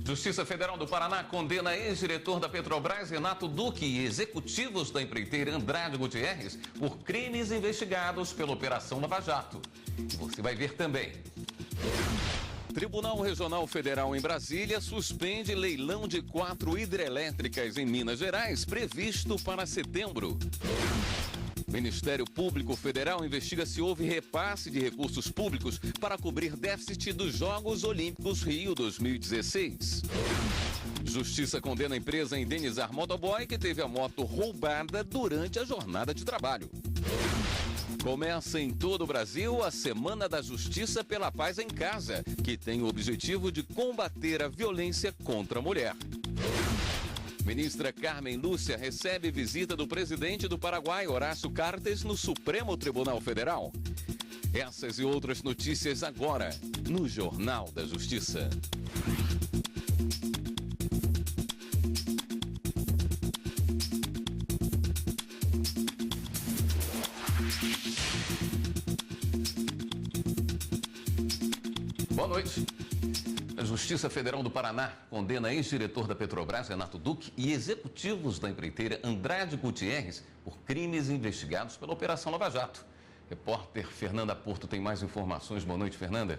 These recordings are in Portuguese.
Justiça Federal do Paraná condena ex-diretor da Petrobras, Renato Duque, e executivos da empreiteira Andrade Gutierrez por crimes investigados pela Operação Lava Jato. E você vai ver também. Tribunal Regional Federal em Brasília suspende leilão de 4 hidrelétricas em Minas Gerais, previsto para setembro. Ministério Público Federal investiga se houve repasse de recursos públicos para cobrir déficit dos Jogos Olímpicos Rio 2016. Justiça condena a empresa a indenizar motoboy que teve a moto roubada durante a jornada de trabalho. Começa em todo o Brasil a Semana da Justiça pela Paz em Casa, que tem o objetivo de combater a violência contra a mulher. Ministra Carmen Lúcia recebe visita do presidente do Paraguai, Horácio Cartes, no Supremo Tribunal Federal. Essas e outras notícias agora, no Jornal da Justiça. Boa noite. A Justiça Federal do Paraná condena ex-diretor da Petrobras, Renato Duque, e executivos da empreiteira Andrade Gutierrez por crimes investigados pela Operação Lava Jato. Repórter Fernanda Porto tem mais informações. Boa noite, Fernanda.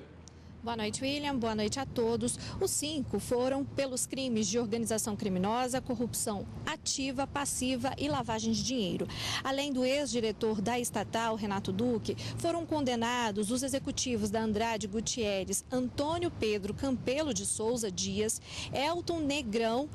Boa noite, William. Boa noite a todos. Os 5 foram pelos crimes de organização criminosa, corrupção ativa, passiva e lavagem de dinheiro. Além do ex-diretor da estatal, Renato Duque, foram condenados os executivos da Andrade Gutierrez, Antônio Pedro Campelo de Souza Dias, Elton Negrão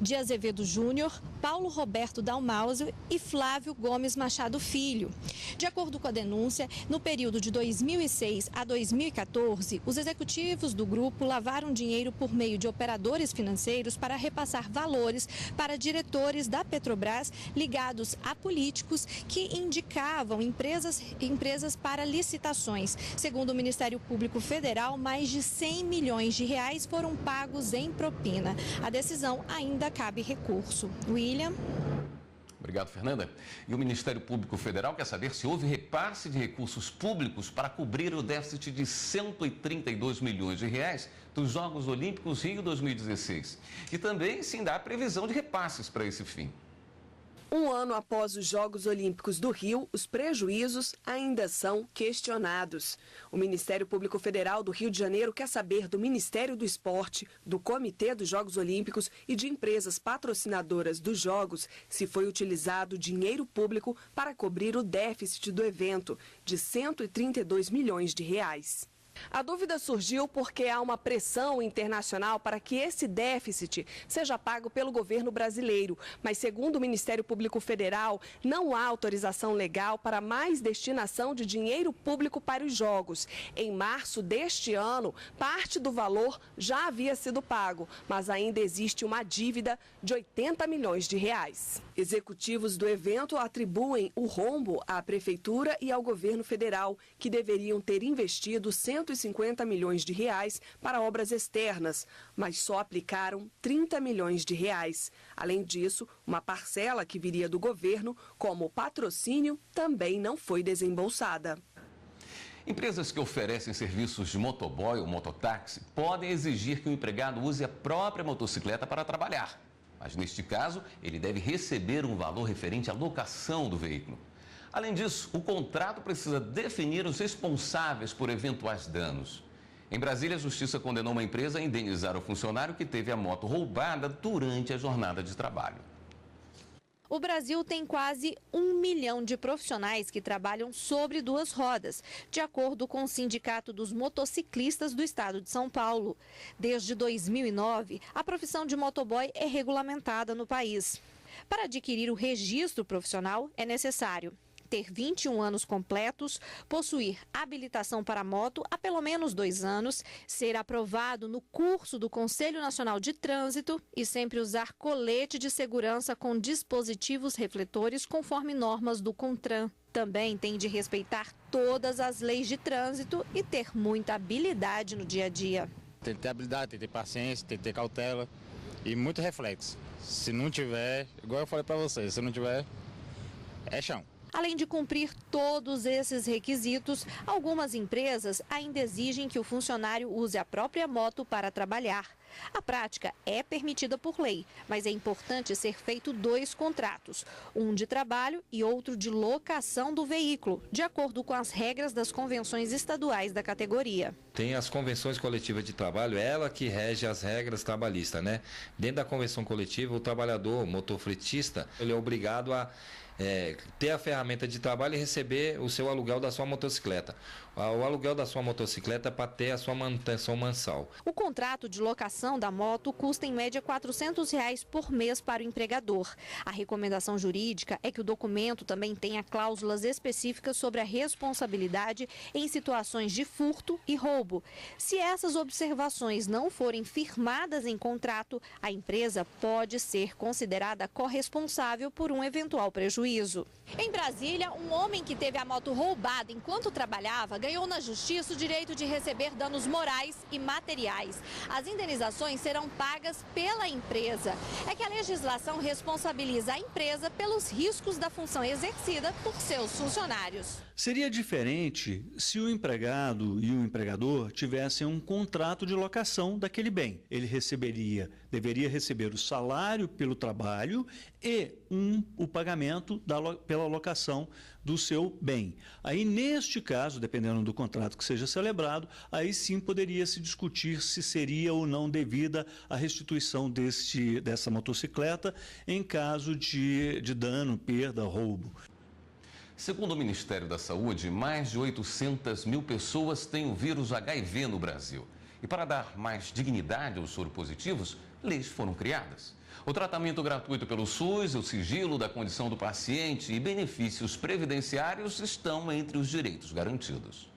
de Azevedo Júnior, Paulo Roberto Dalmauser e Flávio Gomes Machado Filho. De acordo com a denúncia, no período de 2006 a 2014, os executivos do grupo lavaram dinheiro por meio de operadores financeiros para repassar valores para diretores da Petrobras ligados a políticos que indicavam empresas para licitações. Segundo o Ministério Público Federal, mais de 100 milhões de reais foram pagos em propina. A decisão ainda cabe recurso. William. Obrigado, Fernanda. E o Ministério Público Federal quer saber se houve repasse de recursos públicos para cobrir o déficit de 132 milhões de reais dos Jogos Olímpicos Rio 2016. E também se ainda há previsão de repasses para esse fim. Um ano após os Jogos Olímpicos do Rio, os prejuízos ainda são questionados. O Ministério Público Federal do Rio de Janeiro quer saber do Ministério do Esporte, do Comitê dos Jogos Olímpicos e de empresas patrocinadoras dos Jogos se foi utilizado dinheiro público para cobrir o déficit do evento, de 132 milhões de reais. A dúvida surgiu porque há uma pressão internacional para que esse déficit seja pago pelo governo brasileiro. Mas, segundo o Ministério Público Federal, não há autorização legal para mais destinação de dinheiro público para os Jogos. Em março deste ano, parte do valor já havia sido pago, mas ainda existe uma dívida de 80 milhões de reais. Executivos do evento atribuem o rombo à Prefeitura e ao governo federal, que deveriam ter investido 150 milhões de reais para obras externas, mas só aplicaram 30 milhões de reais. Além disso, uma parcela que viria do governo, como patrocínio, também não foi desembolsada. Empresas que oferecem serviços de motoboy ou mototáxi podem exigir que o empregado use a própria motocicleta para trabalhar. Mas, neste caso, ele deve receber um valor referente à locação do veículo. Além disso, o contrato precisa definir os responsáveis por eventuais danos. Em Brasília, a Justiça condenou uma empresa a indenizar o funcionário que teve a moto roubada durante a jornada de trabalho. O Brasil tem quase 1 milhão de profissionais que trabalham sobre 2 rodas, de acordo com o Sindicato dos Motociclistas do Estado de São Paulo. Desde 2009, a profissão de motoboy é regulamentada no país. Para adquirir o registro profissional, é necessário ter 21 anos completos, possuir habilitação para moto há pelo menos 2 anos, ser aprovado no curso do Conselho Nacional de Trânsito e sempre usar colete de segurança com dispositivos refletores conforme normas do CONTRAN. Também tem de respeitar todas as leis de trânsito e ter muita habilidade no dia a dia. Tem que ter habilidade, tem que ter paciência, tem que ter cautela e muito reflexo. Se não tiver, igual eu falei para vocês, se não tiver, é chão. Além de cumprir todos esses requisitos, algumas empresas ainda exigem que o funcionário use a própria moto para trabalhar. A prática é permitida por lei, mas é importante ser feito 2 contratos, um de trabalho e outro de locação do veículo, de acordo com as regras das convenções estaduais da categoria. Tem as convenções coletivas de trabalho, ela que rege as regras trabalhistas, né? Dentro da convenção coletiva, o trabalhador, o motorfretista, ele é obrigado a ter a ferramenta de trabalho e receber o seu aluguel da sua motocicleta. O aluguel da sua motocicleta é para ter a sua manutenção mensal. O contrato de locação da moto custa em média R$ 400 por mês para o empregador. A recomendação jurídica é que o documento também tenha cláusulas específicas sobre a responsabilidade em situações de furto e roubo. Se essas observações não forem firmadas em contrato, a empresa pode ser considerada corresponsável por um eventual prejuízo. Em Brasília, um homem que teve a moto roubada enquanto trabalhava ganhou na justiça o direito de receber danos morais e materiais. As indenizações serão pagas pela empresa. É que a legislação responsabiliza a empresa pelos riscos da função exercida por seus funcionários. Seria diferente se o empregado e o empregador tivessem um contrato de locação daquele bem. Ele deveria receber o salário pelo trabalho e o pagamento pela locação do seu bem. Aí, neste caso, dependendo do contrato que seja celebrado, aí sim poderia se discutir se seria ou não devida a restituição dessa motocicleta em caso de dano, perda, roubo. Segundo o Ministério da Saúde, mais de 800 mil pessoas têm o vírus HIV no Brasil. E para dar mais dignidade aos soropositivos, leis foram criadas. O tratamento gratuito pelo SUS, o sigilo da condição do paciente e benefícios previdenciários estão entre os direitos garantidos.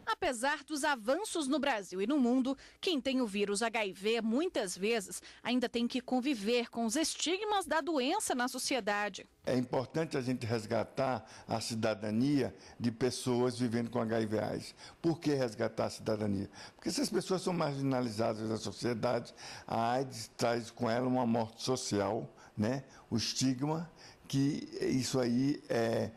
Apesar dos avanços no Brasil e no mundo, quem tem o vírus HIV muitas vezes ainda tem que conviver com os estigmas da doença na sociedade. É importante a gente resgatar a cidadania de pessoas vivendo com HIV/AIDS. Por que resgatar a cidadania? Porque essas pessoas são marginalizadas da sociedade, a AIDS traz com ela uma morte social, né? O estigma, que isso aí é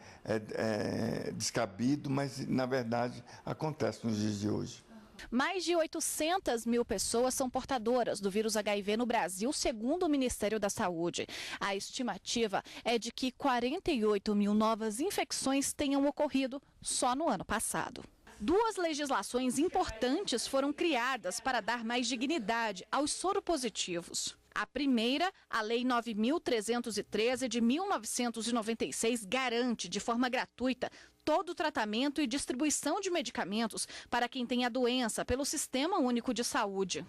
descabido, mas na verdade acontece nos dias de hoje. Mais de 800 mil pessoas são portadoras do vírus HIV no Brasil, segundo o Ministério da Saúde. A estimativa é de que 48 mil novas infecções tenham ocorrido só no ano passado. 2 legislações importantes foram criadas para dar mais dignidade aos soropositivos. A primeira, a Lei 9.313 de 1996, garante de forma gratuita todo o tratamento e distribuição de medicamentos para quem tem a doença pelo Sistema Único de Saúde.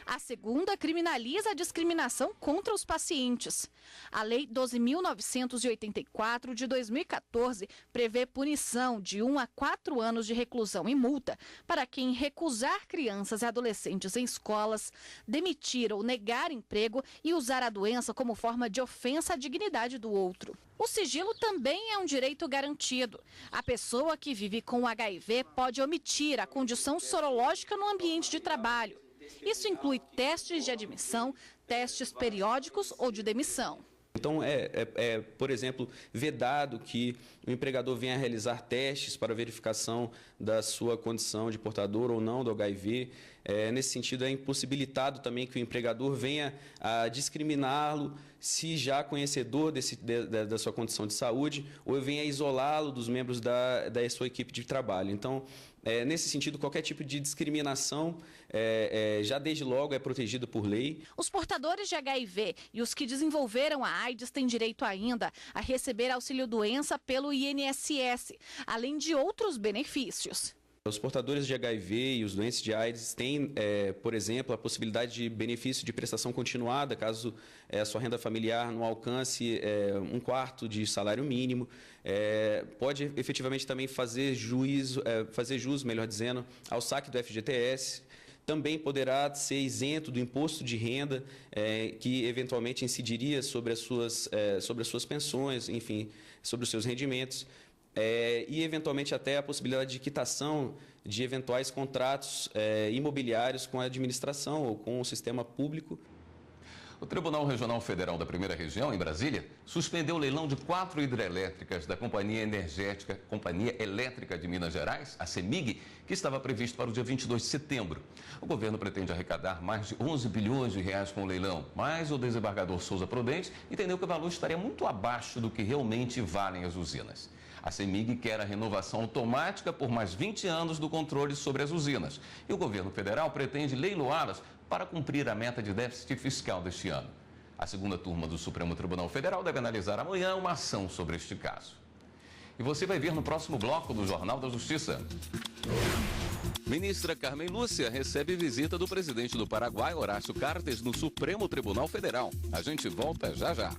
A segunda criminaliza a discriminação contra os pacientes. A Lei 12.984 de 2014 prevê punição de 1 a 4 anos de reclusão e multa para quem recusar crianças e adolescentes em escolas, demitir ou negar emprego e usar a doença como forma de ofensa à dignidade do outro. O sigilo também é um direito garantido. A pessoa que vive com HIV pode omitir a condição sorológica no ambiente de trabalho. Isso inclui testes de admissão, testes periódicos ou de demissão. Então, por exemplo, vedado que o empregador venha a realizar testes para verificação da sua condição de portador ou não do HIV. Nesse sentido, é impossibilitado também que o empregador venha a discriminá-lo se já conhecedor da sua condição de saúde ou venha a isolá-lo dos membros da sua equipe de trabalho. Então, nesse sentido, qualquer tipo de discriminação, já desde logo, é protegido por lei. Os portadores de HIV e os que desenvolveram a AIDS têm direito ainda a receber auxílio-doença pelo INSS, além de outros benefícios. Os portadores de HIV e os doentes de AIDS têm, por exemplo, a possibilidade de benefício de prestação continuada, caso a sua renda familiar não alcance 1/4 de salário mínimo. Pode efetivamente também fazer jus, melhor dizendo, ao saque do FGTS. Também poderá ser isento do imposto de renda, que eventualmente incidiria sobre as suas pensões, enfim, sobre os seus rendimentos. E, eventualmente, até a possibilidade de quitação de eventuais contratos imobiliários com a administração ou com o sistema público. O Tribunal Regional Federal da Primeira Região, em Brasília, suspendeu o leilão de 4 hidrelétricas da Companhia Elétrica de Minas Gerais, a CEMIG, que estava previsto para o dia 22 de setembro. O governo pretende arrecadar mais de 11 bilhões de reais com o leilão, mas o desembargador Souza Prudente entendeu que o valor estaria muito abaixo do que realmente valem as usinas. A CEMIG quer a renovação automática por mais 20 anos do controle sobre as usinas. E o governo federal pretende leiloá-las para cumprir a meta de déficit fiscal deste ano. A segunda turma do Supremo Tribunal Federal deve analisar amanhã uma ação sobre este caso. E você vai ver no próximo bloco do Jornal da Justiça. Ministra Carmen Lúcia recebe visita do presidente do Paraguai, Horácio Cartes, no Supremo Tribunal Federal. A gente volta já já.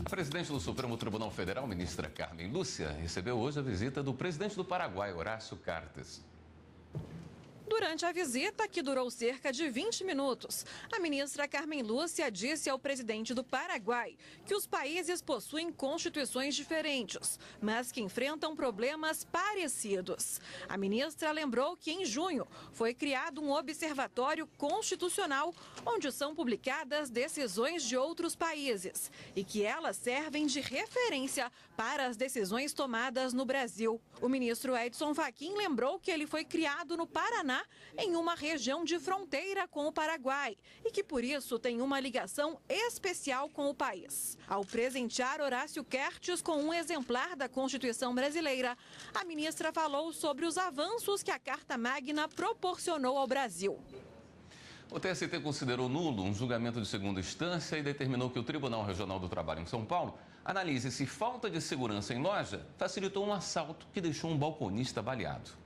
A presidente do Supremo Tribunal Federal, ministra Carmen Lúcia, recebeu hoje a visita do presidente do Paraguai, Horácio Cartes. Durante a visita, que durou cerca de 20 minutos, a ministra Carmen Lúcia disse ao presidente do Paraguai que os países possuem constituições diferentes, mas que enfrentam problemas parecidos. A ministra lembrou que em junho foi criado um observatório constitucional onde são publicadas decisões de outros países e que elas servem de referência para as decisões tomadas no Brasil. O ministro Edson Fachin lembrou que ele foi criado no Paraná, em uma região de fronteira com o Paraguai e que por isso tem uma ligação especial com o país. Ao presentear Horácio Cartes com um exemplar da Constituição brasileira, a ministra falou sobre os avanços que a Carta Magna proporcionou ao Brasil. O TST considerou nulo um julgamento de segunda instância e determinou que o Tribunal Regional do Trabalho em São Paulo analise se falta de segurança em loja facilitou um assalto que deixou um balconista baleado.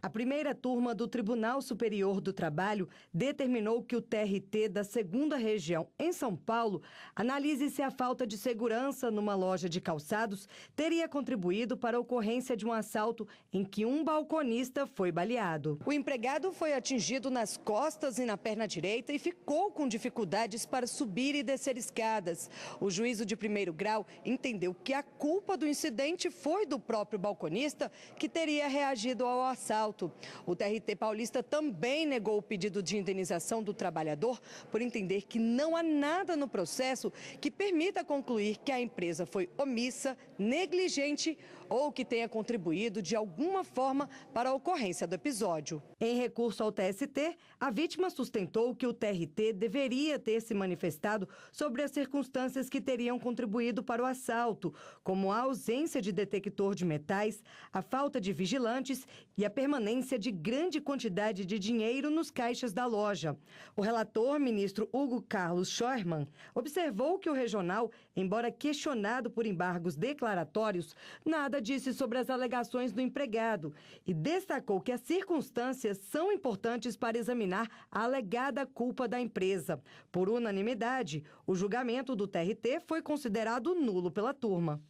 A primeira turma do Tribunal Superior do Trabalho determinou que o TRT da 2ª Região, em São Paulo, analise se a falta de segurança numa loja de calçados teria contribuído para a ocorrência de um assalto em que um balconista foi baleado. O empregado foi atingido nas costas e na perna direita e ficou com dificuldades para subir e descer escadas. O juízo de primeiro grau entendeu que a culpa do incidente foi do próprio balconista, que teria reagido ao assalto. O TRT paulista também negou o pedido de indenização do trabalhador por entender que não há nada no processo que permita concluir que a empresa foi omissa, negligente ou que tenha contribuído de alguma forma para a ocorrência do episódio. Em recurso ao TST, a vítima sustentou que o TRT deveria ter se manifestado sobre as circunstâncias que teriam contribuído para o assalto, como a ausência de detector de metais, a falta de vigilantes e a permanência de grande quantidade de dinheiro nos caixas da loja. O relator, ministro Hugo Carlos Scheuermann, observou que o regional, embora questionado por embargos declaratórios, nada disse sobre as alegações do empregado e destacou que as circunstâncias são importantes para examinar a alegada culpa da empresa. Por unanimidade, o julgamento do TRT foi considerado nulo pela turma.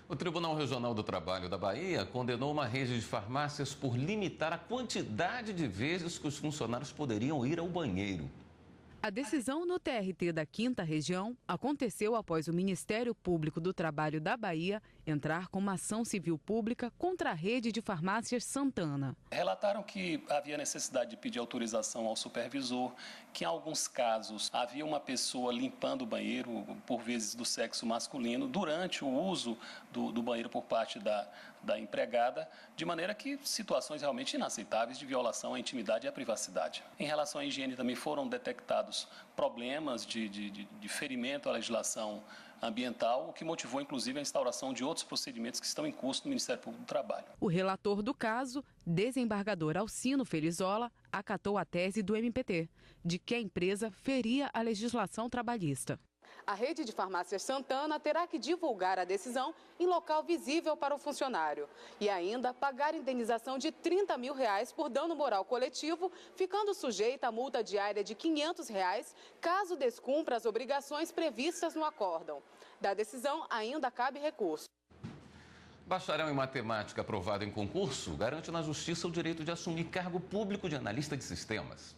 O Tribunal Regional do Trabalho da Bahia condenou uma rede de farmácias por limitar a quantidade de vezes que os funcionários poderiam ir ao banheiro. A decisão no TRT da 5ª Região aconteceu após o Ministério Público do Trabalho da Bahia entrar com uma ação civil pública contra a rede de farmácias Santana. Relataram que havia necessidade de pedir autorização ao supervisor, que em alguns casos havia uma pessoa limpando o banheiro, por vezes do sexo masculino, durante o uso do banheiro por parte da empregada, de maneira que situações realmente inaceitáveis de violação à intimidade e à privacidade. Em relação à higiene também foram detectados problemas de ferimento à legislação ambiental, o que motivou inclusive a instauração de outros procedimentos que estão em curso no Ministério Público do Trabalho. O relator do caso, desembargador Alcino Felizola, acatou a tese do MPT, de que a empresa feria a legislação trabalhista. A rede de farmácias Santana terá que divulgar a decisão em local visível para o funcionário e ainda pagar indenização de R$30 mil por dano moral coletivo, ficando sujeita a multa diária de R$500 caso descumpra as obrigações previstas no acórdão. Da decisão ainda cabe recurso. Bacharel em matemática aprovado em concurso garante na Justiça o direito de assumir cargo público de analista de sistemas.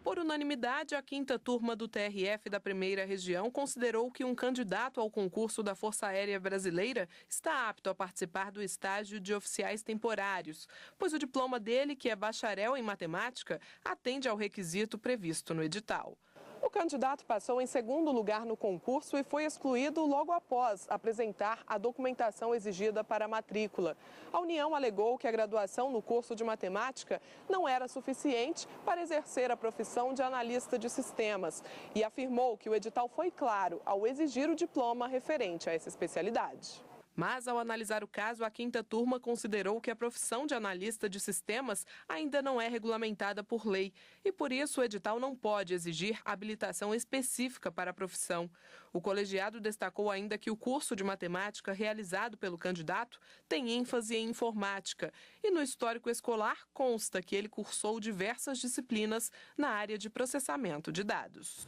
Por unanimidade, a 5ª turma do TRF da Primeira Região considerou que um candidato ao concurso da Força Aérea Brasileira está apto a participar do estágio de oficiais temporários, pois o diploma dele, que é bacharel em matemática, atende ao requisito previsto no edital. O candidato passou em 2º lugar no concurso e foi excluído logo após apresentar a documentação exigida para a matrícula. A União alegou que a graduação no curso de matemática não era suficiente para exercer a profissão de analista de sistemas e afirmou que o edital foi claro ao exigir o diploma referente a essa especialidade. Mas, ao analisar o caso, a 5ª turma considerou que a profissão de analista de sistemas ainda não é regulamentada por lei e, por isso, o edital não pode exigir habilitação específica para a profissão. O colegiado destacou ainda que o curso de matemática realizado pelo candidato tem ênfase em informática e, no histórico escolar, consta que ele cursou diversas disciplinas na área de processamento de dados.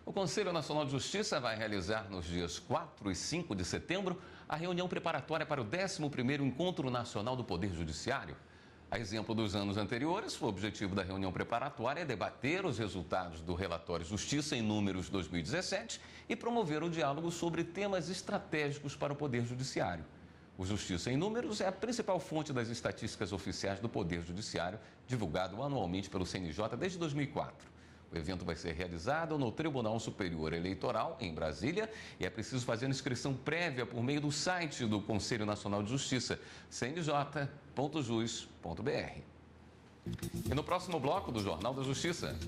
O Conselho Nacional de Justiça vai realizar nos dias 4 e 5 de setembro a reunião preparatória para o 11º Encontro Nacional do Poder Judiciário. A exemplo dos anos anteriores, o objetivo da reunião preparatória é debater os resultados do relatório Justiça em Números 2017 e promover o diálogo sobre temas estratégicos para o Poder Judiciário. O Justiça em Números é a principal fonte das estatísticas oficiais do Poder Judiciário, divulgado anualmente pelo CNJ desde 2004. O evento vai ser realizado no Tribunal Superior Eleitoral, em Brasília, e é preciso fazer inscrição prévia por meio do site do Conselho Nacional de Justiça, cnj.jus.br. E no próximo bloco do Jornal da Justiça.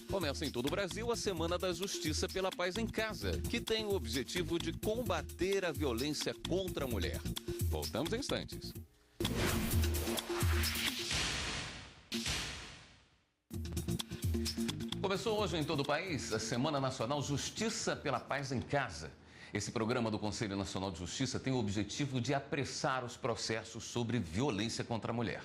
Começa em todo o Brasil a Semana da Justiça pela Paz em Casa, que tem o objetivo de combater a violência contra a mulher. Voltamos em instantes. Começou hoje em todo o país a Semana Nacional Justiça pela Paz em Casa. Esse programa do Conselho Nacional de Justiça tem o objetivo de apressar os processos sobre violência contra a mulher.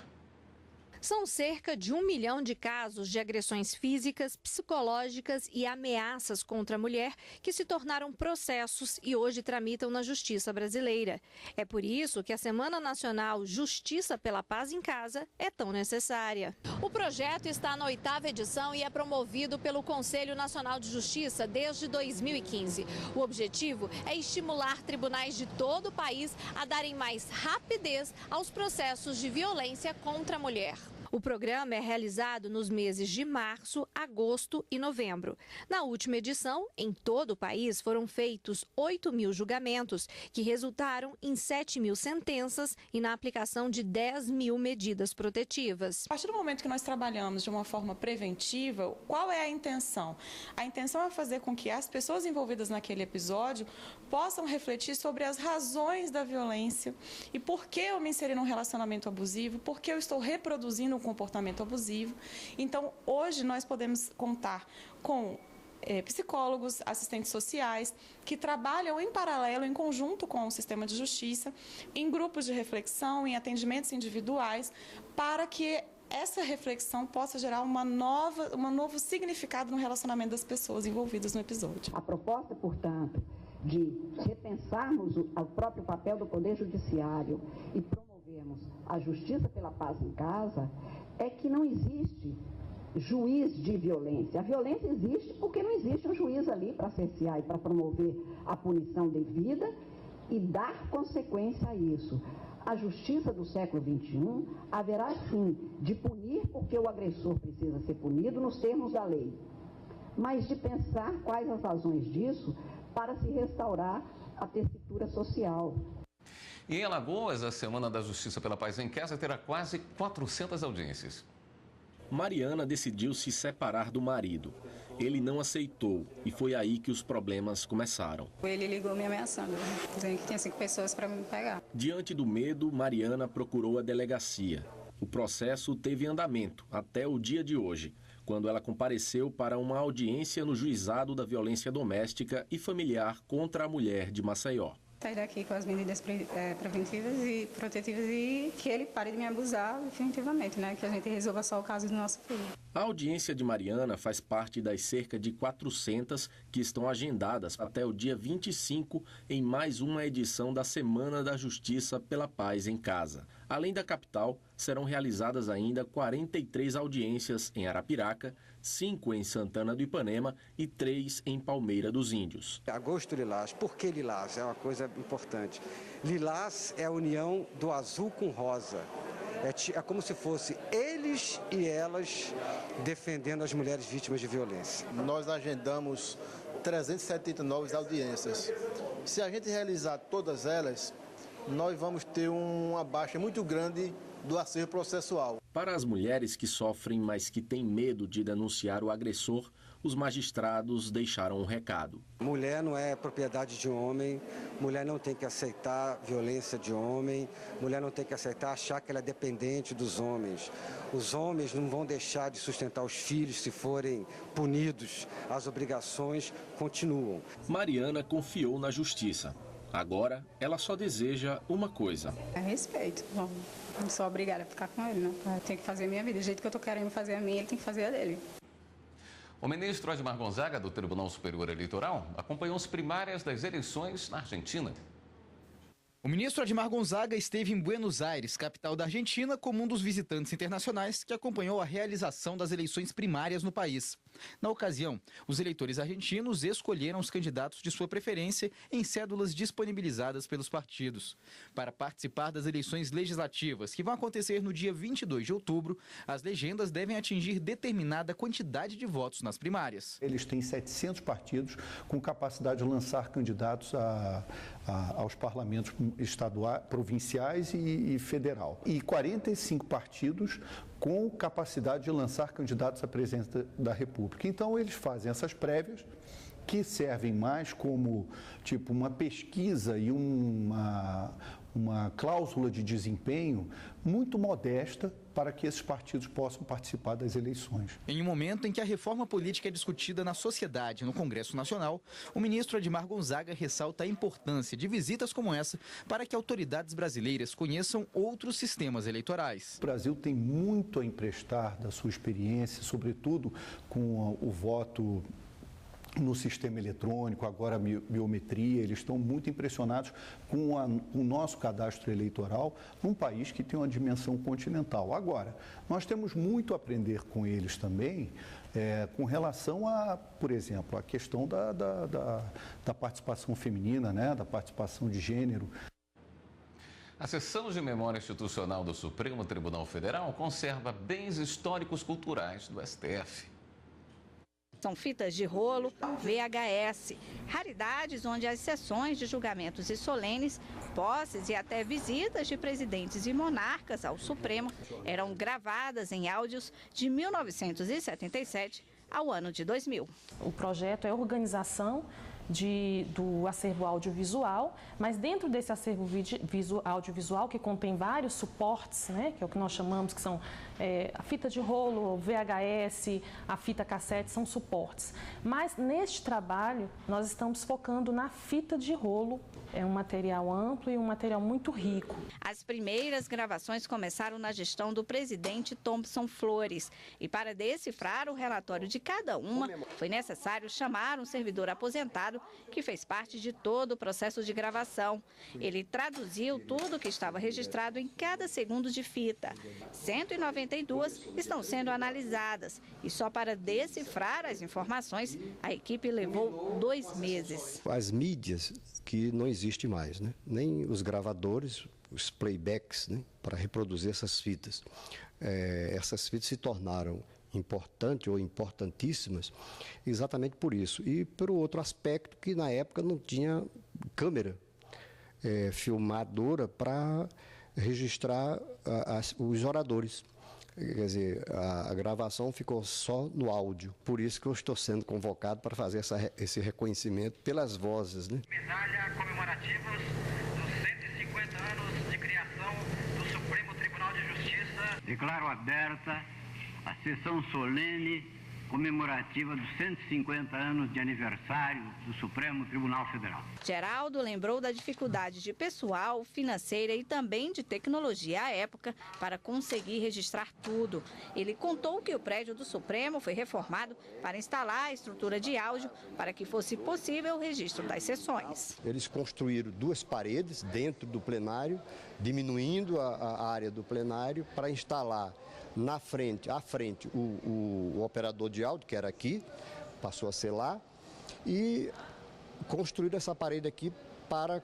São cerca de 1 milhão de casos de agressões físicas, psicológicas e ameaças contra a mulher que se tornaram processos e hoje tramitam na Justiça brasileira. É por isso que a Semana Nacional Justiça pela Paz em Casa é tão necessária. O projeto está na 8ª edição e é promovido pelo Conselho Nacional de Justiça desde 2015. O objetivo é estimular tribunais de todo o país a darem mais rapidez aos processos de violência contra a mulher. O programa é realizado nos meses de março, agosto e novembro. Na última edição, em todo o país, foram feitos 8.000 julgamentos, que resultaram em 7.000 sentenças e na aplicação de 10.000 medidas protetivas. A partir do momento que nós trabalhamos de uma forma preventiva, qual é a intenção? A intenção é fazer com que as pessoas envolvidas naquele episódio possam refletir sobre as razões da violência e por que eu me inseri num relacionamento abusivo, por que eu estou reproduzindo um comportamento abusivo. Então, hoje nós podemos contar com psicólogos, assistentes sociais, que trabalham em paralelo, em conjunto com o sistema de justiça, em grupos de reflexão, em atendimentos individuais, para que essa reflexão possa gerar um novo significado no relacionamento das pessoas envolvidas no episódio. A proposta, portanto, de repensarmos o próprio papel do Poder Judiciário e promovermos a justiça pela paz em casa é que não existe juiz de violência. A violência existe porque não existe um juiz ali para cercear e para promover a punição devida e dar consequência a isso. A justiça do século XXI haverá sim de punir porque o agressor precisa ser punido nos termos da lei, mas de pensar quais as razões disso para se restaurar a tessitura social. E em Alagoas, a Semana da Justiça pela Paz em Casa terá quase 400 audiências. Mariana decidiu se separar do marido. Ele não aceitou e foi aí que os problemas começaram. Ele ligou me ameaçando, dizendo que tinha 5 pessoas para me pegar. Diante do medo, Mariana procurou a delegacia. O processo teve andamento até o dia de hoje, quando ela compareceu para uma audiência no Juizado da Violência Doméstica e Familiar contra a Mulher de Maceió. sair daqui com as medidas preventivas e protetivas e que ele pare de me abusar definitivamente, né? Que a gente resolva só o caso do nosso filho. A audiência de Mariana faz parte das cerca de 400 que estão agendadas até o dia 25 em mais uma edição da Semana da Justiça pela Paz em Casa. Além da capital, serão realizadas ainda 43 audiências em Arapiraca, 5 em Santana do Ipanema e 3 em Palmeira dos Índios. Agosto Lilás. Por que Lilás? É uma coisa importante. Lilás é a união do azul com rosa. É como se fosse eles e elas defendendo as mulheres vítimas de violência. Nós agendamos 379 audiências. Se a gente realizar todas elas, nós vamos ter uma baixa muito grande do acervo processual. Para as mulheres que sofrem, mas que têm medo de denunciar o agressor, os magistrados deixaram um recado. Mulher não é propriedade de homem, mulher não tem que aceitar violência de homem, mulher não tem que aceitar achar que ela é dependente dos homens. Os homens não vão deixar de sustentar os filhos se forem punidos, as obrigações continuam. Mariana confiou na justiça. Agora, ela só deseja uma coisa. É respeito. Bom, não sou obrigada a ficar com ele, não. Eu tenho que fazer a minha vida. Do jeito que eu tô querendo fazer a minha, ele tem que fazer a dele. O ministro Admar Gonzaga, do Tribunal Superior Eleitoral, acompanhou as primárias das eleições na Argentina. O ministro Admar Gonzaga esteve em Buenos Aires, capital da Argentina, como um dos visitantes internacionais que acompanhou a realização das eleições primárias no país. Na ocasião, os eleitores argentinos escolheram os candidatos de sua preferência em cédulas disponibilizadas pelos partidos. Para participar das eleições legislativas, que vão acontecer no dia 22 de outubro, as legendas devem atingir determinada quantidade de votos nas primárias. Eles têm 700 partidos com capacidade de lançar candidatos aos parlamentos estaduais, provinciais e federal. E 45 partidos com capacidade de lançar candidatos à presidência da República. Então, eles fazem essas prévias que servem mais como tipo uma pesquisa e uma cláusula de desempenho muito modesta para que esses partidos possam participar das eleições. Em um momento em que a reforma política é discutida na sociedade e no Congresso Nacional, o ministro Admar Gonzaga ressalta a importância de visitas como essa para que autoridades brasileiras conheçam outros sistemas eleitorais. O Brasil tem muito a emprestar da sua experiência, sobretudo com o voto no sistema eletrônico, agora a biometria. Eles estão muito impressionados com o nosso cadastro eleitoral num país que tem uma dimensão continental. Agora, nós temos muito a aprender com eles também com relação a, por exemplo, a questão da participação feminina, né, da participação de gênero. A Seção de Memória Institucional do Supremo Tribunal Federal conserva bens históricos culturais do STF. São fitas de rolo, VHS, raridades onde as sessões de julgamentos e solenes, posses e até visitas de presidentes e monarcas ao Supremo eram gravadas em áudios de 1977 ao ano de 2000. O projeto é a organização do acervo audiovisual, mas dentro desse acervo audiovisual, que contém vários suportes, né, que é o que nós chamamos, que são a fita de rolo, VHS, a fita cassete, são suportes. Mas neste trabalho, nós estamos focando na fita de rolo. É um material amplo e um material muito rico. As primeiras gravações começaram na gestão do presidente Thomson Flores. E para decifrar o relatório de cada uma, foi necessário chamar um servidor aposentado que fez parte de todo o processo de gravação. Ele traduziu tudo o que estava registrado em cada segundo de fita. 192 estão sendo analisadas. E só para decifrar as informações, a equipe levou 2 meses. As mídias que não existe mais, né? Nem os gravadores, os playbacks, né? Para reproduzir essas fitas. Essas fitas se tornaram importantes ou importantíssimas exatamente por isso. E por outro aspecto, que na época não tinha câmera filmadora para registrar os oradores. Quer dizer, a gravação ficou só no áudio. Por isso que eu estou sendo convocado para fazer esse reconhecimento pelas vozes, né? Medalha comemorativa dos 150 anos de criação do Supremo Tribunal de Justiça. Declaro aberta a sessão solene comemorativa dos 150 anos de aniversário do Supremo Tribunal Federal. Geraldo lembrou da dificuldade de pessoal, financeira e também de tecnologia à época para conseguir registrar tudo. Ele contou que o prédio do Supremo foi reformado para instalar a estrutura de áudio para que fosse possível o registro das sessões. Eles construíram 2 paredes dentro do plenário, diminuindo a área do plenário para instalar à frente o operador de áudio, que era aqui, passou a ser lá, e construir essa parede aqui para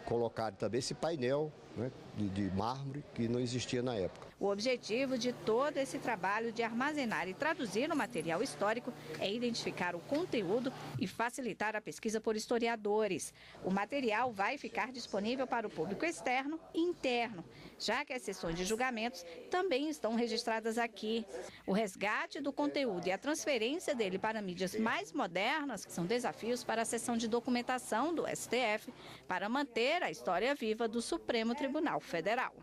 colocar também esse painel, né, de mármore que não existia na época. O objetivo de todo esse trabalho de armazenar e traduzir o material histórico é identificar o conteúdo e facilitar a pesquisa por historiadores. O material vai ficar disponível para o público externo e interno, já que as sessões de julgamentos também estão registradas aqui. O resgate do conteúdo e a transferência dele para mídias mais modernas são desafios para a seção de documentação do STF para manter a história viva do Supremo Tribunal Federal.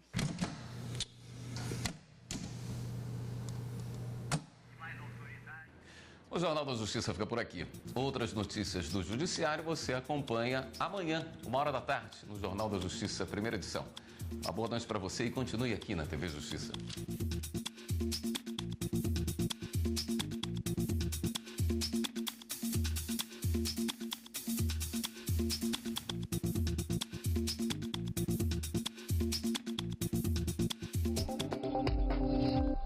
O Jornal da Justiça fica por aqui. Outras notícias do Judiciário você acompanha amanhã, 13h, no Jornal da Justiça, primeira edição. Uma boa noite para você e continue aqui na TV Justiça.